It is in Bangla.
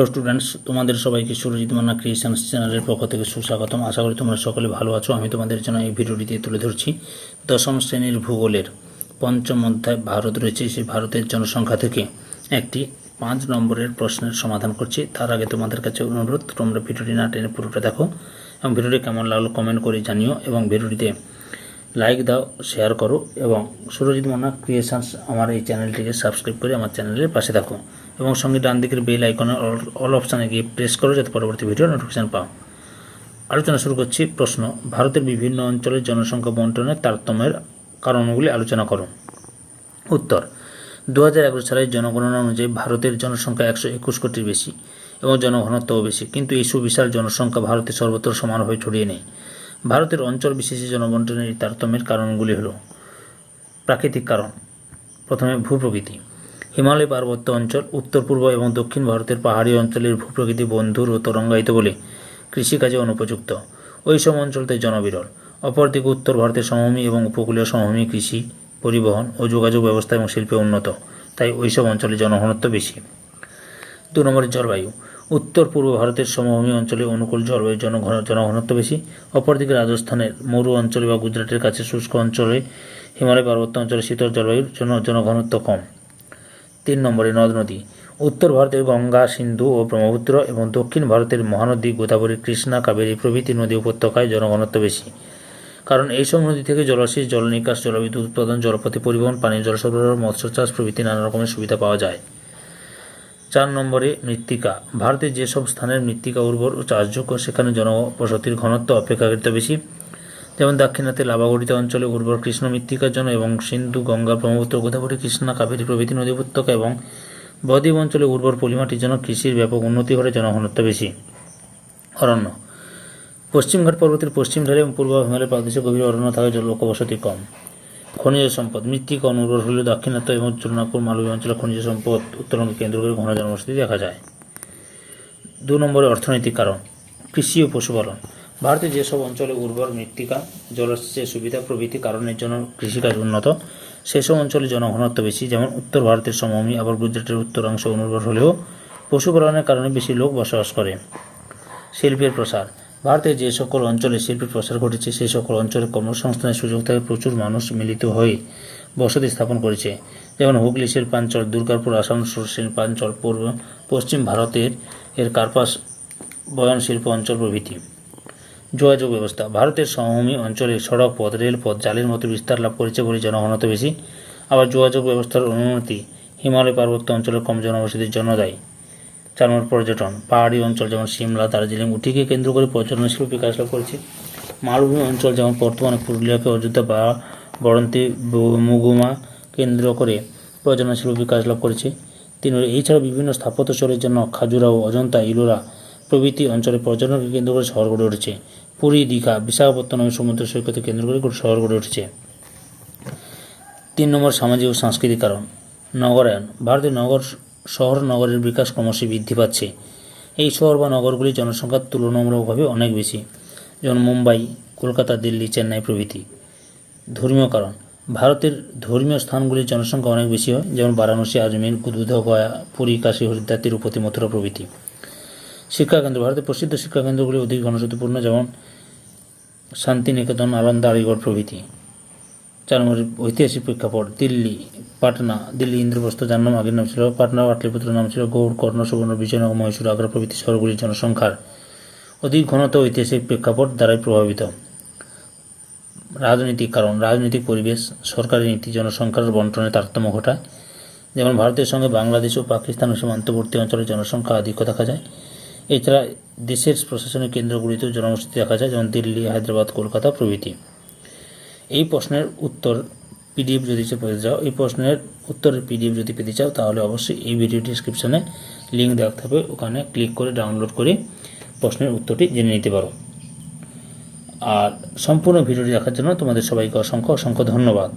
হ্যালো স্টুডেন্টস, তোমাদের সবাইকে সুরজিৎ মান্না ক্রিয়েশনস চ্যানেলের পক্ষ থেকে সুস্বাগতম। আশা করি তোমরা সকলে ভালো আছো। আমি তোমাদের জন্য এই ভিডিওটিতে তুলে ধরছি দশম শ্রেণীর ভূগোলের পঞ্চম অধ্যায় ভারত রয়েছে, সেই ভারতের জনসংখ্যা থেকে একটি 5 নম্বরের প্রশ্নের সমাধান করছি। তার আগে তোমাদের কাছে অনুরোধ, তোমরা ভিডিওটি না টেনে পুরোটা দেখো এবং ভিডিওটি কেমন লাগলো কমেন্ট করে জানিও এবং ভিডিওটিতে লাইক দাও, শেয়ার করো এবং সুরজিৎ মান্না ক্রিয়েশনস আমার এই চ্যানেলটিকে সাবস্ক্রাইব করে আমার চ্যানেলের পাশে থাকো এবং সঙ্গে ডান দিকের বেল আইকনে অল অপশানে গিয়ে প্রেস করো যাতে পরবর্তী ভিডিও নোটিফিকেশান পাও। আলোচনা শুরু করছি। প্রশ্ন: ভারতের বিভিন্ন অঞ্চলের জনসংখ্যা বন্টনের তারতম্যের কারণগুলি আলোচনা করো। উত্তর: 2011 সালের জনগণনা অনুযায়ী ভারতের জনসংখ্যা 121 কোটির বেশি এবং জনঘনত্বও বেশি, কিন্তু এই সুবিশাল জনসংখ্যা ভারতে সর্বত্র সমানভাবে ছড়িয়ে নেই। ভারতের অঞ্চল বিশেষে জনবন্টনের এই তারতম্যের কারণগুলি হল: প্রাকৃতিক কারণ। প্রথমে ভূপ্রকৃতি। হিমালয় পার্বত্য অঞ্চল, উত্তর পূর্ব এবং দক্ষিণ ভারতের পাহাড়ি অঞ্চলের ভূপ্রকৃতি বন্ধুর ও তরঙ্গায়িত বলে কৃষিকাজে অনুপযুক্ত। ওইসব অঞ্চলতে জনবিরল। অপরদিকে উত্তর ভারতের সমভূমি এবং উপকূলীয় সমভূমি কৃষি, পরিবহন ও যোগাযোগ ব্যবস্থা এবং শিল্পে উন্নত, তাই ওইসব অঞ্চলে জনঘনত্ব বেশি। 2 নম্বরে জলবায়ু। উত্তর পূর্ব ভারতের সমভূমি অঞ্চলে অনুকূল জলবায়ু, জনঘনত্ব বেশি। অপরদিকে রাজস্থানের মরু অঞ্চলে বা গুজরাটের কাছে শুষ্ক অঞ্চলে, হিমালয় পার্বত্য অঞ্চলে শীতল জলবায়ুর জন্য জনঘনত্ব কম। 3 নম্বরে নদ নদী। উত্তর ভারতের গঙ্গা, সিন্ধু ও ব্রহ্মপুত্র এবং দক্ষিণ ভারতের মহানদী গোদাবরী, কৃষ্ণা, কাবেরী প্রভৃতি নদী উপত্যকায় জনঘনত্ব বেশি, কারণ এইসব নদী থেকে জলসেচ, জল নিকাশ, জলবিদ্যুৎ উৎপাদন, জলপথে পরিবহন, পানীয় জল সরবরাহ, মৎস্য চাষ প্রভৃতি নানা রকমের সুবিধা পাওয়া যায়। 4 নম্বরে মৃত্তিকা। ভারতের যেসব স্থানের মৃত্তিকা উর্বর ও চাষযোগ্য সেখানে জনবসতির ঘনত্ব অপেক্ষাকৃত বেশি, যেমন দাক্ষিণাত্যের লাভাগঠিত অঞ্চলে উর্বর কৃষ্ণ মৃত্তিকার জন্য এবং সিন্ধু, গঙ্গা, ব্রহ্মপুত্র, গোদাবরী, কৃষ্ণা, কাবেরী প্রভৃতি নদী উপত্যকা এবং বদ্বীপ অঞ্চলে উর্বর পলিমাটির জন্য কৃষির ব্যাপক উন্নতি ঘটে, জনঘনত্ব বেশি। অরণ্য। পশ্চিমঘাট পর্বতের পশ্চিম ঢালে এবং পূর্ব হিমালয় প্রদেশে গভীর অরণ্য থাকায় লোকবসতি কম। খনিজ সম্পদ। মৃত্তিকা অনুর্বর হলেও দাক্ষিণাত্য এবং চুনাপুর মালভূমি অঞ্চলে খনিজ সম্পদ উত্তোলনকে কেন্দ্র করে ঘন জনবসতি দেখা যায়। 2 নম্বরে অর্থনৈতিক কারণ। কৃষি ও পশুপালন। ভারতের যেসব অঞ্চলে উর্বর মৃত্তিকা, জলসেচের সুবিধা প্রভৃতি কারণের জন্য কৃষিকাজ উন্নত, সেসব অঞ্চলে জনঘনত্ব বেশি, যেমন উত্তর ভারতের সমভূমি। আবার গুজরাটের উত্তরাংশ অনুর্বর হলেও পশুপালনের কারণে বেশি লোক বসবাস করে। শিল্পের প্রসার। ভারতের যে সকল অঞ্চলে শিল্পের প্রসার ঘটেছে সেই সকল অঞ্চলে কর্মসংস্থানের সুযোগ থেকে প্রচুর মানুষ মিলিত হয়ে বসতি স্থাপন করেছে, যেমন হুগলি শিল্পাঞ্চল, দুর্গাপুর আসানসোল শিল্পাঞ্চল, পশ্চিম ভারতের কার্পাস বয়ন শিল্প অঞ্চল প্রভৃতি। যোগাযোগ ব্যবস্থা। ভারতের সমভূমি অঞ্চলে সড়ক পথ, রেলপথ, জালের মতো বিস্তার লাভ করেছে বলে জনঘনত্ব বেশি। আবার যোগাযোগ ব্যবস্থার অনুন্নতি হিমালয় পার্বত্য অঞ্চলের কম জনবসতির জন্য দায়ী। 4 নম্বর পর্যটন। পাহাড়ি অঞ্চল যেমন সিমলা, দার্জিলিং, উটিকে কেন্দ্র করে পর্যটন শিল্প বিকাশ লাভ করেছে। মালভূমি অঞ্চল যেমন বর্তমানে পুরুলিয়াকে অযোধ্যা বা বরন্তি মুগুমা কেন্দ্র করে পর্যটন শিল্প বিকাশ লাভ করেছে। 3 এছাড়া বিভিন্ন স্থাপত্যশৈলীর জন্য খাজুরাহো, অজন্তা, ইলোরা প্রভৃতি অঞ্চলে পর্যটনকে কেন্দ্র করে শহর গড়ে উঠেছে। পুরী, দীঘা, বিশাখাপত্তনম সমুদ্র সৈকতে কেন্দ্র করে শহর গড়ে উঠেছে। 3 নম্বর সামাজিক ও সাংস্কৃতিক কারণ। নগরায়ন। ভারতের শহর নগরের বিকাশ ক্রমশই বৃদ্ধি পাচ্ছে। এই শহর বা নগরগুলির জনসংখ্যা তুলনামূলকভাবে অনেক বেশি, যেমন মুম্বাই, কলকাতা, দিল্লি, চেন্নাই প্রভৃতি। ধর্মীয় কারণ। ভারতের ধর্মীয় স্থানগুলির জনসংখ্যা অনেক বেশি হয়, যেমন বারাণসী, আজমির, বুদ্ধ গয়া, পুরী, কাশী, হরিদ্বার, তিরুপতি, মথুরা প্রভৃতি। শিক্ষাকেন্দ্র। ভারতের প্রসিদ্ধ শিক্ষাকেন্দ্রগুলি অধিক ঘনবসতিপূর্ণ, যেমন শান্তিনিকেতন, নালন্দা, আলিগড় প্রভৃতি। 4 নম্বর ঐতিহাসিক প্রেক্ষাপট। দিল্লি, পাটনা। দিল্লি ইন্দ্রপ্রস্থ, যার নাম আগের নাম ছিল। পাটনা পাটলিপুত্র নাম ছিল। গৌড়, কর্ণ, সুবর্ণ, বিজয়নগর, মহীশূর, আগ্রা প্রভৃতি শহরগুলির জনসংখ্যার অধিক ঘনত্ব ঐতিহাসিক প্রেক্ষাপট দ্বারাই প্রভাবিত। রাজনৈতিক কারণ। রাজনৈতিক পরিবেশ, সরকারি নীতি জনসংখ্যার বন্টনে তারতম্য ঘটায়, যেমন ভারতের সঙ্গে বাংলাদেশ ও পাকিস্তান ও সীমান্তবর্তী অঞ্চলের জনসংখ্যা আধিক্য দেখা যায়। এছাড়া দেশের প্রশাসনিক কেন্দ্রগুলিতেও জনবসতি দেখা যায়, যেমন দিল্লি, হায়দ্রাবাদ, কলকাতা প্রভৃতি। এই প্রশ্নের উত্তর পিডিএফ যদি পেতে চাও, এই প্রশ্নের উত্তরের পিডিএফ যদি পেতে চাও তাহলে অবশ্যই এই ভিডিও ডিসক্রিপশানে লিঙ্ক দেওয়া থাকবে, ওখানে ক্লিক করে ডাউনলোড করে প্রশ্নের উত্তরটি জেনে নিতে পারো। আর সম্পূর্ণ ভিডিওটি দেখার জন্য তোমাদের সবাইকে অসংখ্য ধন্যবাদ।